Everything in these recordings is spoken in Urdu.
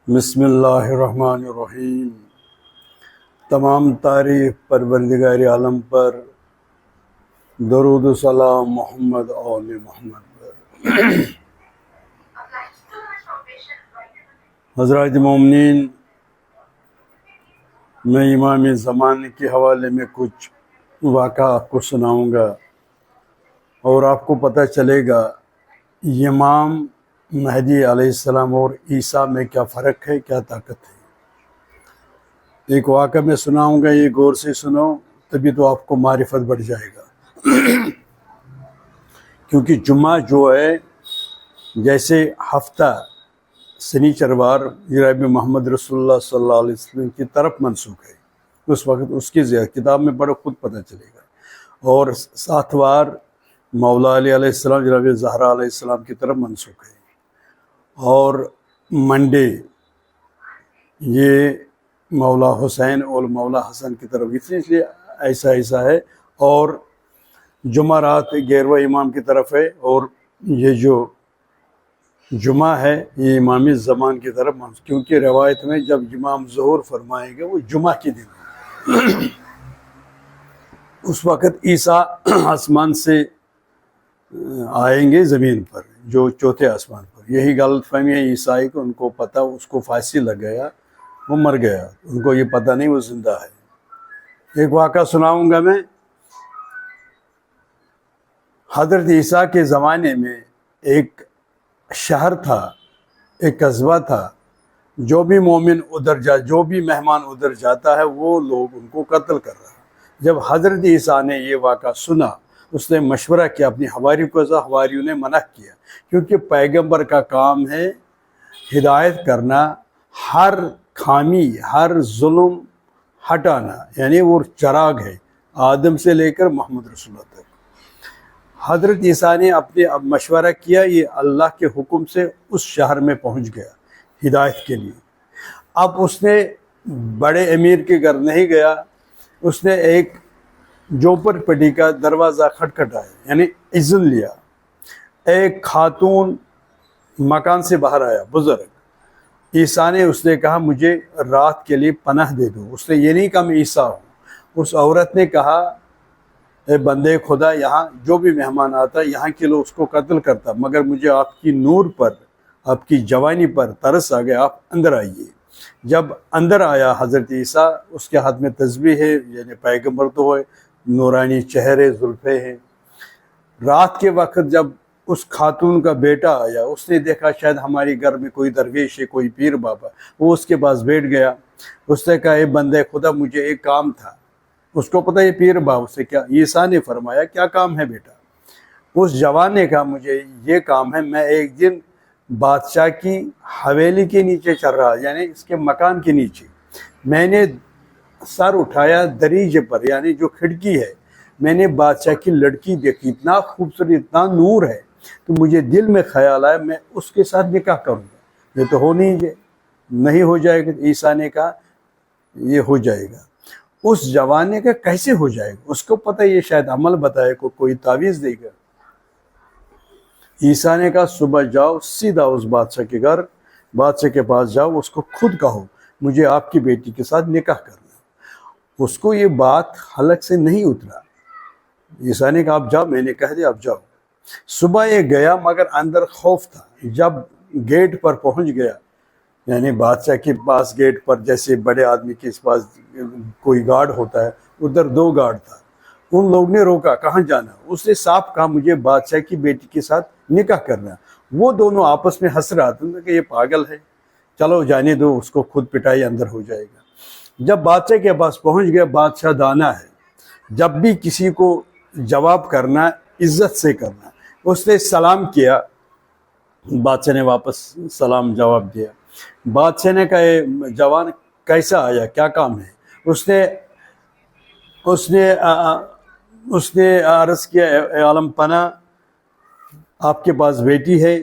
بسم اللہ الرحمن الرحیم۔ تمام تعریف پروردگار عالم پر، درود و سلام محمد آل محمد پر۔ حضرات مومنین، میں امام زمان کے حوالے میں کچھ واقعہ آپ کو سناؤں گا اور آپ کو پتہ چلے گا امام مہدی علیہ السلام اور عیسیٰ میں کیا فرق ہے، کیا طاقت ہے۔ ایک واقعہ میں سناؤں گا، یہ غور سے سنو، تبھی تو آپ کو معرفت بڑھ جائے گا۔ کیونکہ جمعہ جو ہے جیسے ہفتہ سنیچروار جناب محمد رسول اللہ صلی اللہ علیہ وسلم کی طرف منسوخ ہے، اس وقت اس کی کتاب میں پڑھو خود پتہ چلے گا۔ اور ساتوار مولا علی علیہ السلام جناب زہرا علیہ السلام کی طرف منسوخ ہے، اور منڈے یہ مولا حسین اور مولا حسن کی طرف، اس لیے ایسا ہے۔ اور جمعرات گیروا امام کی طرف ہے، اور یہ جو جمعہ ہے یہ امام زمان کی طرف، کیونکہ روایت میں جب امام ظہور فرمائیں گے وہ جمعہ کے دن ہے۔ اس وقت عیسیٰ آسمان سے آئیں گے زمین پر، جو چوتھے آسمان پر۔ یہی غلط فہمی ہے عیسائی کو، ان کو پتہ، اس کو پھانسی لگ گیا، وہ مر گیا، ان کو یہ پتہ نہیں وہ زندہ ہے۔ ایک واقعہ سناؤں گا میں۔ حضرت عیسیٰ کے زمانے میں ایک شہر تھا، ایک قصبہ تھا، جو بھی مومن ادھر جو بھی مہمان ادھر جاتا ہے وہ لوگ ان کو قتل کر رہا ہے۔ جب حضرت عیسیٰ نے یہ واقعہ سنا، اس نے مشورہ کیا اپنی حواریوں کو، حواریوں نے منع کیا، کیونکہ پیغمبر کا کام ہے ہدایت کرنا، ہر خامی، ہر ظلم ہٹانا، یعنی وہ چراغ ہے آدم سے لے کر محمد رسول اللہ تک۔ حضرت عیسیٰ نے اپنے اب مشورہ کیا، یہ اللہ کے حکم سے اس شہر میں پہنچ گیا ہدایت کے لیے۔ اب اس نے بڑے امیر کے گھر نہیں گیا، اس نے ایک جھوپڑ پٹی کا دروازہ کھٹکھٹایا، یعنی اذن لیا۔ ایک خاتون مکان سے باہر آیا، بزرگ۔ عیسیٰ نے اس نے کہا مجھے رات کے لیے پناہ دے دو۔ اس نے یہ نہیں کہا میں عیسیٰ ہوں۔ اس عورت نے کہا اے بندے خدا، یہاں جو بھی مہمان آتا یہاں کے لوگ اس کو قتل کرتا، مگر مجھے آپ کی نور پر، آپ کی جوانی پر ترس آ گیا، آپ اندر آئیے۔ جب اندر آیا حضرت عیسیٰ، اس کے ہاتھ میں تسبیح ہے، یعنی پیغمبر تو ہے، نورانی چہرے، زلفیں ہیں۔ رات کے وقت جب اس خاتون کا بیٹا آیا، اس نے دیکھا شاید ہمارے گھر میں کوئی درویش ہے، کوئی پیر بابا، وہ اس کے پاس بیٹھ گیا۔ اس نے کہا اے بندے خدا، مجھے ایک کام تھا۔ اس کو پتہ یہ پیر بابا سے کیا، عیسیٰ نے فرمایا کیا کام ہے بیٹا؟ اس جوان نے کہا مجھے یہ کام ہے، میں ایک دن بادشاہ کی حویلی کے نیچے چل رہا، یعنی اس کے مکان کے نیچے، میں نے سر اٹھایا دریچے پر، یعنی جو کھڑکی ہے، میں نے بادشاہ کی لڑکی دیکھی، اتنا خوبصورت، اتنا نور ہے، تو مجھے دل میں خیال آیا میں اس کے ساتھ نکاح کروں گا۔ یہ تو نہیں ہو جائے گا۔ عیسیٰ نے کہا یہ ہو جائے گا۔ اس جوان نے کہا کیسے ہو جائے گا؟ اس کو پتہ یہ شاید عمل بتائے کو، کوئی تعویذ دے گا۔ عیسیٰ نے کہا صبح جاؤ سیدھا اس بادشاہ کے گھر، بادشاہ کے پاس جاؤ، اس کو خود کہو مجھے آپ کی بیٹی کے ساتھ نکاح کرنا۔ اس کو یہ بات حلق سے نہیں اترا۔ عیسیٰ نے کہا آپ جاؤ، میں نے کہہ دیا آپ جاؤ۔ صبح یہ گیا، مگر اندر خوف تھا۔ جب گیٹ پر پہنچ گیا، یعنی بادشاہ کے پاس گیٹ پر جیسے بڑے آدمی کے پاس کوئی گارڈ ہوتا ہے، ادھر 2 گارڈ تھا۔ ان لوگ نے روکا کہاں جانا؟ اس نے صاف کہا مجھے بادشاہ کی بیٹی کے ساتھ نکاح کرنا۔ وہ دونوں آپس میں ہنس رہا تھا کہ یہ پاگل ہے، چلو جانے دو، اس کو خود پٹائی اندر ہو جائے گا۔ جب بادشاہ کے پاس پہنچ گیا، بادشاہ دانا ہے، جب بھی کسی کو جواب کرنا عزت سے کرنا۔ اس نے سلام کیا، بادشاہ نے واپس سلام جواب دیا۔ بادشاہ نے کہا اے جوان کیسا آیا، کیا کام ہے؟ اس نے عرض کیا اے عالم پناہ، آپ کے پاس بیٹی ہے؟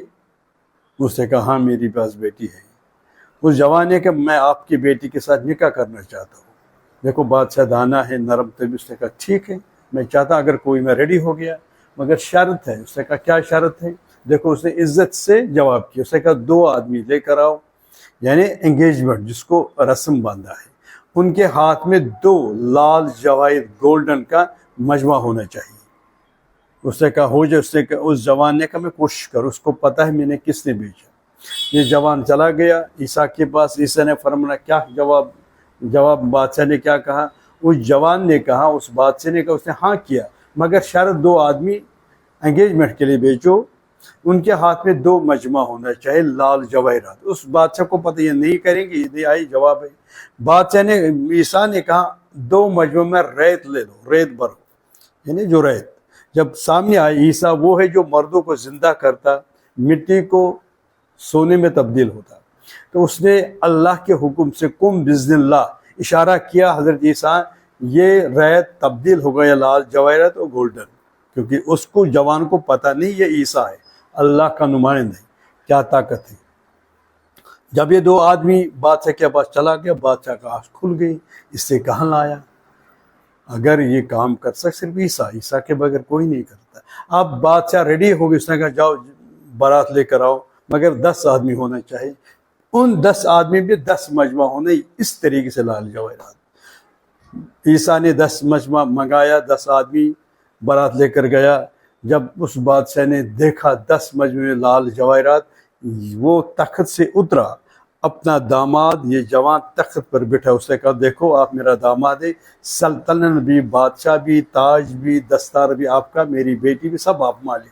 اس نے کہا ہاں میری پاس بیٹی ہے۔ اس جوان نے کہا میں آپ کی بیٹی کے ساتھ نکاح کرنا چاہتا ہوں۔ دیکھو بادشاہ دانا ہے، نرم طبیعت۔ اس نے کہا ٹھیک ہے، میں چاہتا اگر کوئی میں ریڈی ہو گیا، مگر شرط ہے۔ اس نے کہا کیا شرط ہے؟ دیکھو اس نے عزت سے جواب کیا، اس نے کہا 2 آدمی لے کر آؤ، یعنی انگیجمنٹ جس کو رسم باندھا ہے، ان کے ہاتھ میں 2 لال جواہر گولڈن کا مجمع ہونا چاہیے۔ اس نے کہا ہو جائے، اس نے کہا، اس جوان نے کہا میں کوشش کروں، اس کو پتہ ہے میں نے کس نے بھیجا۔ یہ جوان چلا گیا عیسیٰ کے پاس، عیسیٰ نے فرمایا کیا جواب بادشاہ نے کیا کہا؟ اس جوان نے کہا، اس بادشاہ نے کہا، اس نے ہاں کیا، مگر شرط 2 آدمی انگیجمنٹ کے لیے بھیجو، ان کے ہاتھ میں 2 مجمع ہونا چاہیے لال جواہرات۔ اس بادشاہ کو پتہ یہ نہیں کریں گے، یہ نہیں آئی جواب ہے۔ بادشاہ نے، عیسیٰ نے کہا 2 مجمع میں ریت لے لو، ریت بھرو، یعنی جو ریت جب سامنے آئے، عیسیٰ وہ ہے جو مردوں کو زندہ کرتا، مٹی کو سونے میں تبدیل ہوتا، تو اس نے اللہ کے حکم سے کم بزن اللہ اشارہ کیا، حضرت عیسیٰ یہ ریت تبدیل ہو گیا لال جواہرات اور گولڈن، کیونکہ اس کو جوان کو پتہ نہیں یہ عیسیٰ ہے، اللہ کا نمائندہ ہے، کیا طاقت ہے۔ جب یہ 2 آدمی بادشاہ کے پاس چلا گیا، بادشاہ کا آنکھ کھل گئی، اس سے کہاں لایا؟ اگر یہ کام کر سکتا صرف عیسیٰ کے بغیر کوئی نہیں کرتا۔ اب بادشاہ ریڈی ہو گئی، اس نے کہا جاؤ بارات لے کر آؤ، مگر 10 آدمی ہونا چاہیے، ان 10 آدمی بھی 10 مجمع ہونے، اس طریقے سے لال جواہرات۔ عیسیٰ نے 10 مجمع منگایا، 10 آدمی بارات لے کر گیا۔ جب اس بادشاہ نے دیکھا 10 مجمع میں لال جواہرات، وہ تخت سے اترا، اپنا داماد یہ جوان تخت پر بیٹھا، اس نے کہا دیکھو آپ میرا داماد ہے، سلطنت بھی، بادشاہ بھی، تاج بھی، دستار بھی آپ کا، میری بیٹی بھی، سب آپ مالک۔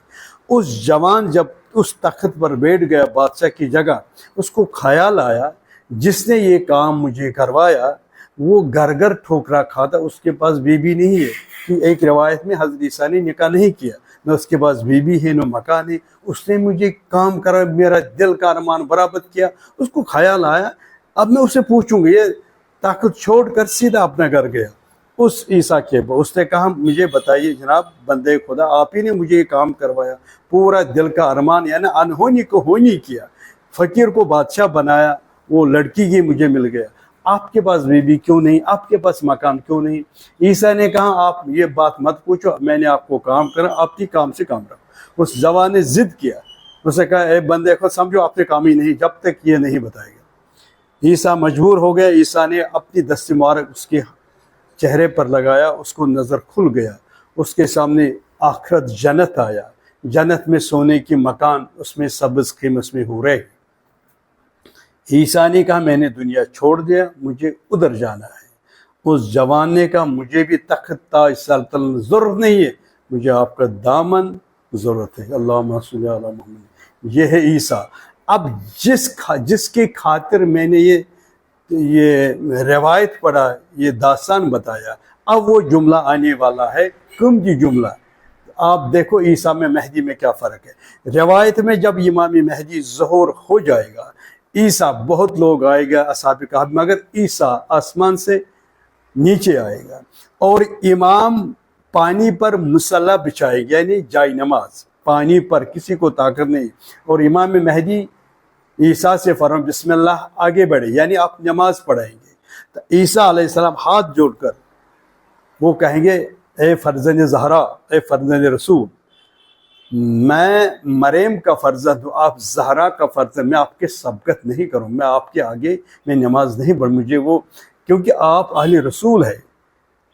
اس جوان جب اس تخت پر بیٹھ گیا بادشاہ کی جگہ، اس کو خیال آیا جس نے یہ کام مجھے کروایا وہ گھر گھر ٹھوکرا کھاتا، اس کے پاس بیوی نہیں ہے، کہ ایک روایت میں حضرت عیسیٰ نے نکاح نہیں کیا، نہ اس کے پاس بیوی ہے نہ مکان ہے، اس نے مجھے کام کرا، میرا دل کا ارمان برابر کیا۔ اس کو خیال آیا اب میں اسے پوچھوں گا، یہ طاقت چھوڑ کر سیدھا اپنا گھر گیا اس عیسیٰ کے پاس۔ اس نے کہا مجھے بتائیے جناب بندے خدا، آپ ہی نے مجھے یہ کام کروایا، پورا دل کا ارمان یعنی انہونی کو ہونی کیا، فقیر کو بادشاہ بنایا، وہ لڑکی کی مجھے مل گیا، آپ کے پاس بیوی کیوں نہیں، آپ کے پاس مکان کیوں نہیں؟ عیسیٰ نے کہا آپ یہ بات مت پوچھو، میں نے آپ کو کام کرا، آپ کی کام سے کام رکھو۔ اس جوان نے ضد کیا، اس نے کہا اے بندے کو سمجھو آپ نے کام ہی نہیں جب تک یہ نہیں بتائے گا۔ عیسیٰ مجبور ہو گیا، عیسیٰ نے اپنی دست مبارک اس کے چہرے پر لگایا، اس کو نظر کھل گیا، اس کے سامنے آخرت جنت آیا، جنت میں سونے کی مکان، اس میں سبز خیم، اس میں حوریں۔ عیسیٰ نے کہا میں نے دنیا چھوڑ دیا، مجھے ادھر جانا ہے۔ اس جوان نے کہا مجھے بھی تخت تاج سلطنت ضرورت نہیں ہے، مجھے آپ کا دامن ضرورت ہے۔ اللہم صلی علی محمد۔ یہ ہے عیسیٰ۔ اب جس کی خاطر میں نے یہ روایت پڑھا، یہ داستان بتایا، اب وہ جملہ آنے والا ہے، قیمتی جملہ۔ آپ دیکھو عیسیٰ میں مہدی میں کیا فرق ہے۔ روایت میں جب امام مہدی ظہور ہو جائے گا، عیسیٰ بہت لوگ آئے گا اصحاب کہف، مگر عیسیٰ آسمان سے نیچے آئے گا، اور امام پانی پر مصلی بچھائے گا، یعنی جائے نماز پانی پر، کسی کو طاقت نہیں، اور امام مہدی عیسیٰ سے فرمائے بسم اللہ آگے بڑھے، یعنی آپ نماز پڑھائیں گے۔ تو عیسیٰ علیہ السلام ہاتھ جوڑ کر وہ کہیں گے اے فرزند زہرا، اے فرزند رسول، میں مریم کا فرزند ہوں، آپ زہرا کا فرزند، میں آپ کے سبقت نہیں کروں، میں آپ کے آگے میں نماز نہیں پڑھوں، مجھے وہ، کیونکہ آپ اہل رسول ہے،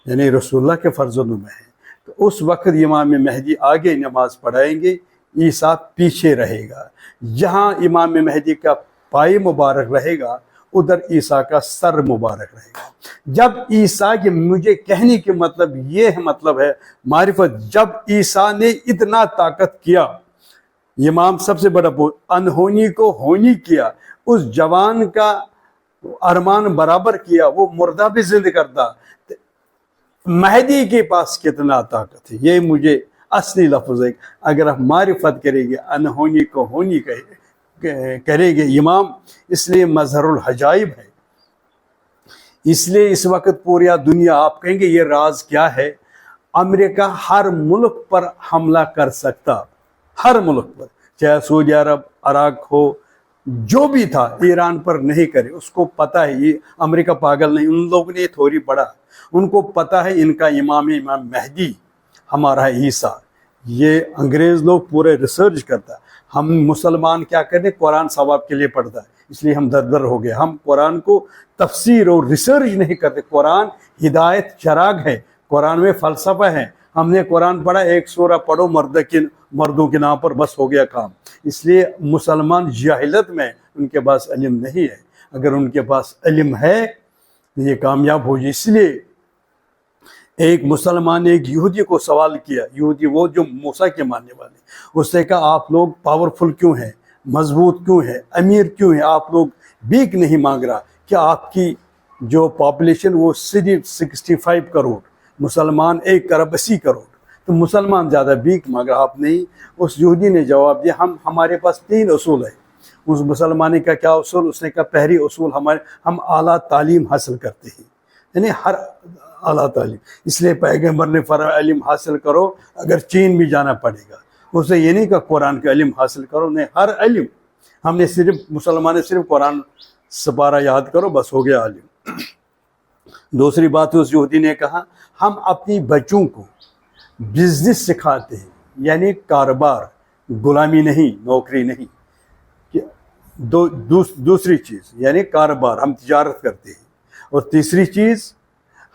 یعنی رسول اللہ کے فرزندوں میں ہیں۔ تو اس وقت امام مہدی آگے نماز پڑھائیں گے، عیسیٰ پیچھے رہے گا۔ جہاں امام مہدی کا پائے مبارک رہے گا ادھر عیسیٰ کا سر مبارک رہے گا۔ جب عیسیٰ کے، مجھے کہنے کے مطلب یہ مطلب ہے معرفت، جب عیسیٰ نے اتنا طاقت کیا، امام سب سے بڑا انہونی کو ہونی کیا، اس جوان کا ارمان برابر کیا، وہ مردہ بھی زندہ کرتا، مہدی کے پاس کتنا طاقت ہے، یہ مجھے اصلی لفظ ہے۔ اگر آپ معرفت کریں گے، انہونی کو ہونی کریں گے امام، اس لیے مظہر الحجائب ہے۔ اس لیے اس وقت پوری دنیا، آپ کہیں گے یہ راز کیا ہے؟ امریکہ ہر ملک پر حملہ کر سکتا، ہر ملک پر، چاہے سعودی عرب، عراق ہو، جو بھی تھا، ایران پر نہیں کرے۔ اس کو پتہ ہے یہ امریکہ پاگل نہیں، ان لوگوں نے یہ تھوڑی پڑھا، ان کو پتہ ہے ان کا امام مہدی ہمارا ہے عیسیٰ۔ یہ انگریز لوگ پورے ریسرچ کرتا ہے، ہم مسلمان کیا کرتے، قرآن ثواب کے لیے پڑھتا ہے، اس لیے ہم در ہو گئے. ہم قرآن کو تفسیر اور ریسرچ نہیں کرتے. قرآن ہدایت چراغ ہے, قرآن میں فلسفہ ہے. ہم نے قرآن پڑھا, ایک سورہ پڑھو مردوں کے نام پر, بس ہو گیا کام. اس لیے مسلمان جاہلت میں, ان کے پاس علم نہیں ہے. اگر ان کے پاس علم ہے تو یہ کامیاب ہو جائے. اس لیے ایک مسلمان نے ایک یہودی کو سوال کیا, یہودی وہ جو موسیٰ کے ماننے والے, اس نے کہا آپ لوگ پاورفل کیوں ہیں, مضبوط کیوں ہیں, امیر کیوں ہیں, آپ لوگ بھیک نہیں مانگ رہا؟ کہ آپ کی جو پاپولیشن وہ صرف 65 کروڑ, مسلمان 1.80 کروڑ, تو مسلمان زیادہ بھیک مانگ رہا, آپ نہیں. اس یہودی نے جواب دیا ہمارے پاس 3 اصول ہے. اس مسلمانی کا کیا اصول؟ اس نے کہا پہلی اصول ہم اعلیٰ تعلیم حاصل کرتے ہیں, یعنی ہر اعلیٰ تعلیم. اس لیے پیغمبر نے فرمایا علم حاصل کرو, اگر چین بھی جانا پڑے گا. اس نے یہ نہیں کہا قرآن کا علم حاصل کرو, نہیں, ہر علم. ہم نے صرف مسلمان نے صرف قرآن سپارہ یاد کرو, بس ہو گیا علم. دوسری بات اس یہودی نے کہا ہم اپنی بچوں کو بزنس سکھاتے ہیں, یعنی کاروبار, غلامی نہیں, نوکری نہیں. دوسری چیز یعنی کاروبار, ہم تجارت کرتے ہیں. اور تیسری چیز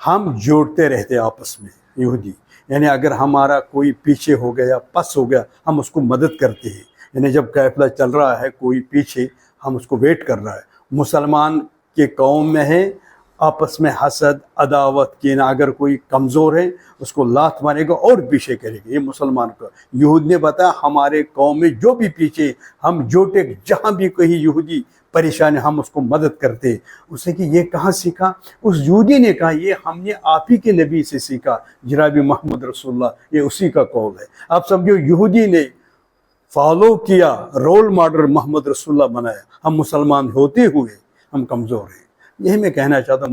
ہم جوڑتے رہتے آپس میں. یہودی یعنی اگر ہمارا کوئی پیچھے ہو گیا, پس ہو گیا, ہم اس کو مدد کرتے ہیں. یعنی جب قافلہ چل رہا ہے, کوئی پیچھے, ہم اس کو ویٹ کر رہا ہے. مسلمان کے قوم میں ہے آپس میں حسد, عداوت, کینہ. اگر کوئی کمزور ہے اس کو لات مارے گا اور پیچھے کرے گا. یہ مسلمان کو یہود نے بتایا ہمارے قوم میں جو بھی پیچھے, ہم جوٹے, جہاں بھی کہیں یہودی پریشان ہے ہم اس کو مدد کرتے. اس نے کہ یہ کہاں سیکھا؟ اس یہودی نے کہا یہ ہم نے آپ ہی کے نبی سے سیکھا, جناب محمد رسول اللہ, یہ اسی کا قول ہے. آپ سمجھو یہودی نے فالو کیا, رول ماڈل محمد رسول اللہ بنایا. ہم مسلمان ہوتے ہوئے ہم کمزور ہیں. یہی میں کہنا چاہتا ہوں.